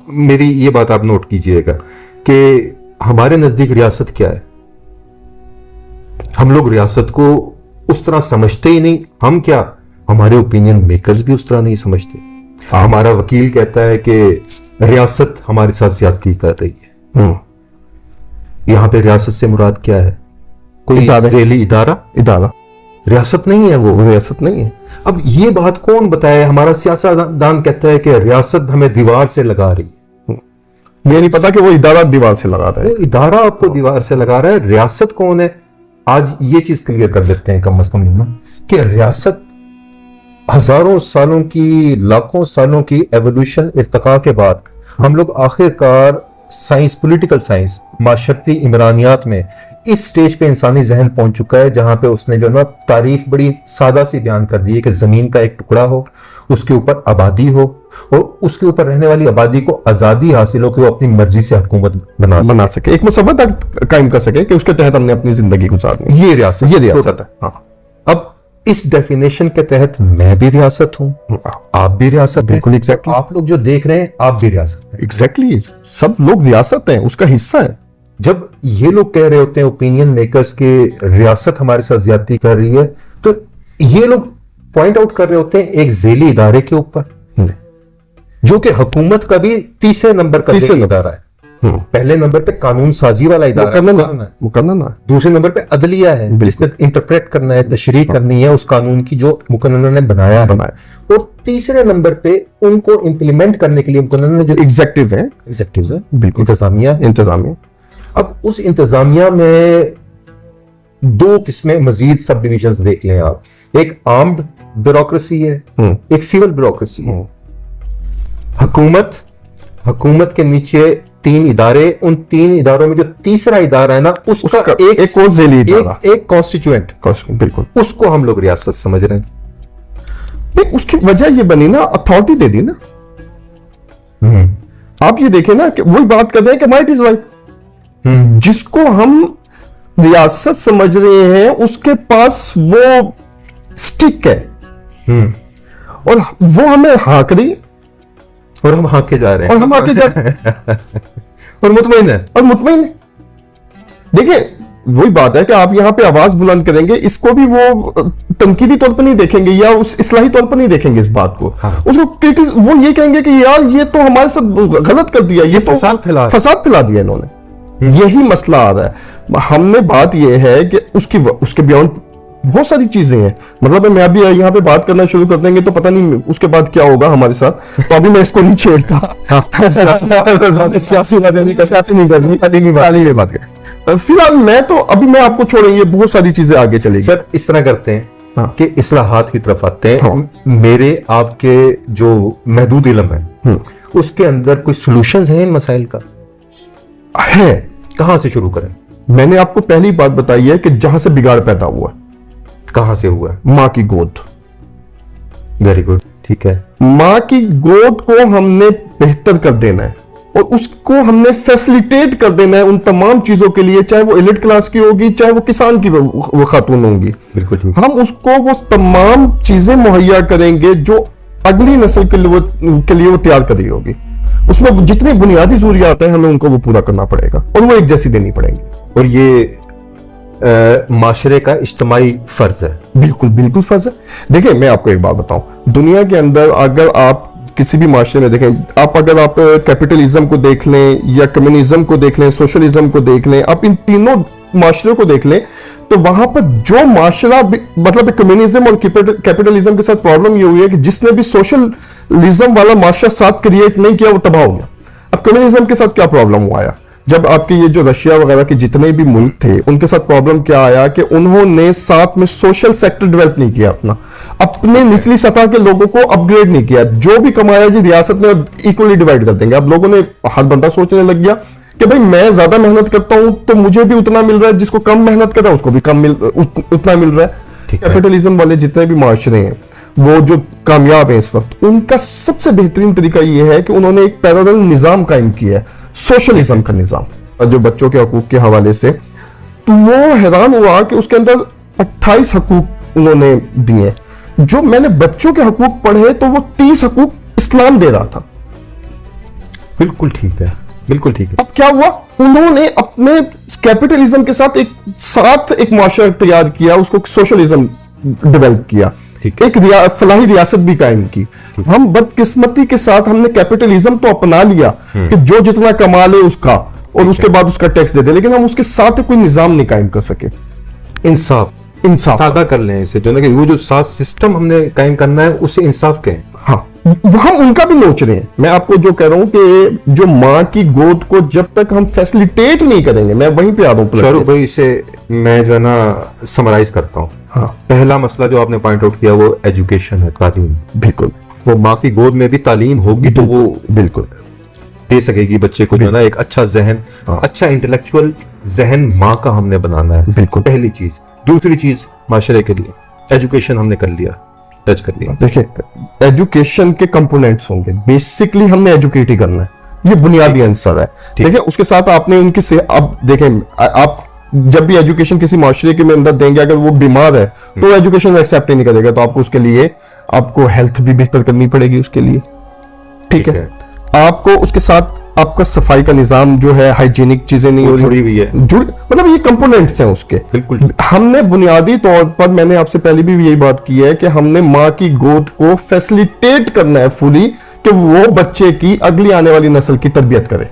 मेरी ये बात आप नोट कीजिएगा कि हमारे नजदीक रियासत क्या है। हम लोग रियासत को उस तरह समझते ही नहीं। हम क्या, हमारे ओपिनियन मेकर्स भी उस तरह नहीं समझते। हमारा वकील कहता है कि रियासत हमारे साथ ज्यादती कर रही है। यहां पे रियासत से मुराद क्या है? कोई ज़ेली इदारा रियासत नहीं है, वो रियासत नहीं है। अब ये बात कौन बताए? हमारा सियासतदान कहता है कि रियासत हमें दीवार से लगा रही है। ये नहीं पता कि वो इदारा दीवार से लगा रहा है। वो इदारा आपको दीवार से लगा रहा है। रियासत कौन है? आज ये चीज क्लियर कर देते हैं कम से कम कि रियासत हजारों सालों की, लाखों सालों की एवोल्यूशन इर्तिका के बाद हम लोग आखिरकार साइंस, पॉलिटिकल साइंस, माशरती इमरानियात में इस स्टेज पे इंसानी जहन पहुंच चुका है जहां पे उसने जो ना तारीफ बड़ी सादा सी बयान कर दी है कि जमीन का एक टुकड़ा हो, उसके ऊपर आबादी हो और उसके ऊपर रहने वाली आबादी को आजादी हासिल हो कि वो अपनी मर्जी से हुकूमत बना सके, एक मसबत कायम कर सके कि उसके तहत हमने अपनी जिंदगी गुजारनी। ये रियासत है। हाँ। अब इस डेफिनेशन के तहत मैं भी रियासत हूं, आप भी रियासत हैं। बिल्कुल एग्जैक्टली। आप लोग जो देख रहे हैं आप भी रियासत हैं। एग्जैक्टली, सब लोग रियासत हैं, उसका हिस्सा है। जब ये लोग कह रहे होते हैं ओपिनियन मेकर्स के रियासत हमारे साथ ज्यादती कर रही है, तो ये लोग पॉइंट आउट कर रहे होते हैं एक ज़ेली इदारे के ऊपर जो कि हुकूमत का भी तीसरे नंबर का इदारा है। पहले नंबर पे कानून साजी वाला इदारा मुकन्ना, दूसरे नंबर पे अदलिया है जिसने इंटरप्रेट करना है, तशरीह करनी है उस कानून की जो मुकन्ना ने बनाया। और तीसरे नंबर पे उनको इंप्लीमेंट करने के लिए मुकन्ना ने जो एग्जेक्टिव है, बिल्कुल इंतजामिया। अब उस इंतजामिया में दो किस्में मजीद सब डिविजन्स देख लें आप। एक आर्म्ड ब्यूरोक्रेसी है, एक सिविल ब्यूरोक्रेसी है। हुकूमत के नीचे 3 इदारे, उन 3 इदारों में जो तीसरा इदारा है ना उसका एक कॉन्स्टिट्यूएंट, बिल्कुल, उसको हम लोग रियासत समझ रहे हैं। उसकी वजह ये बनी ना, अथॉरिटी दे दी ना। आप ये देखें ना कि वही बात करते हैं कि माइट इज राइट। जिसको हम रियासत समझ रहे हैं उसके पास वो स्टिक है और वो हमें हाँक रही और हम हाँके जा रहे हैं और मुतमईन है। देखिए वही बात है कि आप यहां पे आवाज बुलंद करेंगे, इसको भी वो तनकीदी तौर पर नहीं देखेंगे या उस इस्लाही तौर पर नहीं देखेंगे इस बात को। उसको वो ये कहेंगे कि यार ये तो हमारे साथ गलत कर दिया, ये तो फसाद फैला दिया इन्होंने। यही मसला आ रहा है। हमने बात यह है कि उसके बियॉन्ड बहुत सारी चीजें हैं। मतलब मैं अभी यहाँ पे बात करना शुरू कर देंगे तो पता नहीं उसके बाद क्या होगा हमारे साथ, तो अभी मैं इसको नहीं छेड़ता। सियासी बात कर फिलहाल मैं आपको छोड़ेंगे, बहुत सारी चीजें आगे चलेगी। सर इस तरह करते हैं कि इस्लाहात की तरफ आते हैं। मेरे आपके जो महदूद इल्म है उसके अंदर कोई सॉल्यूशंस हैं इन मसाइल का है? कहां से शुरू करें? मैंने आपको पहली बात बताई है कि जहां से बिगाड़ पैदा हुआ, कहां से हुआ? मां की गोद। वेरी गुड, ठीक है। मां की गोद को हमने बेहतर कर देना है और उसको हमने फैसिलिटेट कर देना है उन तमाम चीजों के लिए, चाहे वो एलिट क्लास की होगी, चाहे वो किसान की वो खातून होंगी। बिल्कुल, हम उसको वो तमाम चीजें मुहैया करेंगे जो अगली नस्ल के लिए वो तैयार कर रही होगी। उसमें जितनी बुनियादी जरूरियात है हमें उनको वो पूरा करना पड़ेगा और वो एक जैसी देनी पड़ेंगी। और ये माशरे का इज्तिमाई फर्ज है। बिल्कुल फर्ज है। देखिए मैं आपको एक बात बताऊं, दुनिया के अंदर अगर आप किसी भी माशरे में देखें, अगर आप कैपिटलिज्म को देख लें या कम्युनिज्म को देख लें, सोशलिज्म को देख लें, आप इन तीनों माशरे को देख लें, तो वहां पर जो माशरा मतलब कम्युनिज्म और कैपिटलिज्म के साथ प्रॉब्लम ये हुई है कि जिसने भी सोशलिज्म वाला माशरा साथ क्रिएट नहीं किया वो तबाह हो गया। अब कम्युनिज्म के साथ क्या प्रॉब्लम हुआ आया, जब आपके ये जो रशिया वगैरह के जितने भी मुल्क थे उनके साथ प्रॉब्लम क्या आया कि उन्होंने साथ में सोशल सेक्टर डेवलप नहीं किया, अपने निचली सतह के लोगों को अपग्रेड नहीं किया। जो भी कमाया जी रियासत में इक्वली डिवाइड कर देंगे। अब लोगों ने हर बंदा सोचने लग गया कि भाई मैं ज्यादा मेहनत करता हूं तो मुझे भी उतना मिल रहा है, जिसको कम मेहनत करता है उसको भी उतना मिल रहा है। कैपिटलिज्म वाले जितने भी माशरे हैं वो जो कामयाब हैं इस वक्त, उनका सबसे बेहतरीन तरीका यह है कि उन्होंने एक पैरेलल निजाम कायम किया है, सोशलिज्म का निजाम। जो बच्चों के हकूक के हवाले से, तो वो हैरान हुआ कि उसके अंदर 28 हकूक उन्होंने दिए। जो मैंने बच्चों के हकूक पढ़े तो वो 30 हकूक इस्लाम दे रहा था। बिल्कुल ठीक है, बिल्कुल ठीक है। अब क्या हुआ, उन्होंने अपने कैपिटलिज्म के साथ एक मुआशरा तैयार किया, उसको सोशलिज्म डेवलप किया, ठीक है। एक फलाही रियासत भी कायम की। हम बदकिस्मती के साथ हमने कैपिटलिज्म तो अपना लिया कि जो जितना कमा ले उसका, और उसके बाद उसका टैक्स दे दे, लेकिन हम उसके साथ कोई निजाम नहीं कायम कर सके। इंसाफ सादा कर लें इसे, जो ना कि वो जो साथ सिस्टम हमने कायम करना है उसे इंसाफ कहें। हाँ, हम उनका भी नोच रहे हैं। मैं आपको जो कह रहा हूं कि जो माँ की गोद को जब तक हम फैसिलिटेट नहीं करेंगे, मैं वहीं पे आ रहा हूं। शाहरुख भाई, इसे मैं जो है ना समराइज करता हूँ। हाँ, पहला मसला जो आपने पॉइंट आउट किया वो एजुकेशन है, तालीम। बिल्कुल, वो माँ की गोद में भी तालीम होगी तो वो बिल्कुल दे सकेगी बच्चे को, जो है ना एक अच्छा जहन, अच्छा इंटेलेक्चुअल जहन माँ का हमने बनाना है। बिल्कुल। पहली चीज। दूसरी चीज, माशरे के लिए एजुकेशन हमने कर लिया, टच कर लिया। देखिए, एजुकेशन के कंपोनेंट्स होंगे, बेसिकली हमने एजुकेट ही करना है, ये बुनियादी आंसर है। देखिए, उसके साथ आपने उनकी से, अब देखें, आप जब भी एजुकेशन किसी माशरे के में अंदर देंगे, अगर वो बीमार है तो एजुकेशन एक्सेप्ट ही नहीं करेगा, तो आपको उसके लिए आपको हेल्थ भी बेहतर करनी पड़ेगी उसके लिए, ठीक है। आपको उसके साथ आपका सफाई का निजाम जो है, हाइजीनिक चीजें नहीं हो जुड़ी हुई है, मतलब ये कंपोनेंट्स हैं उसके। बिल्कुल। हमने बुनियादी तौर पर, मैंने आपसे पहले भी यही बात की है कि हमने माँ की गोद को फैसिलिटेट करना है फुली, कि वो बच्चे की अगली आने वाली नस्ल की तरबियत करे।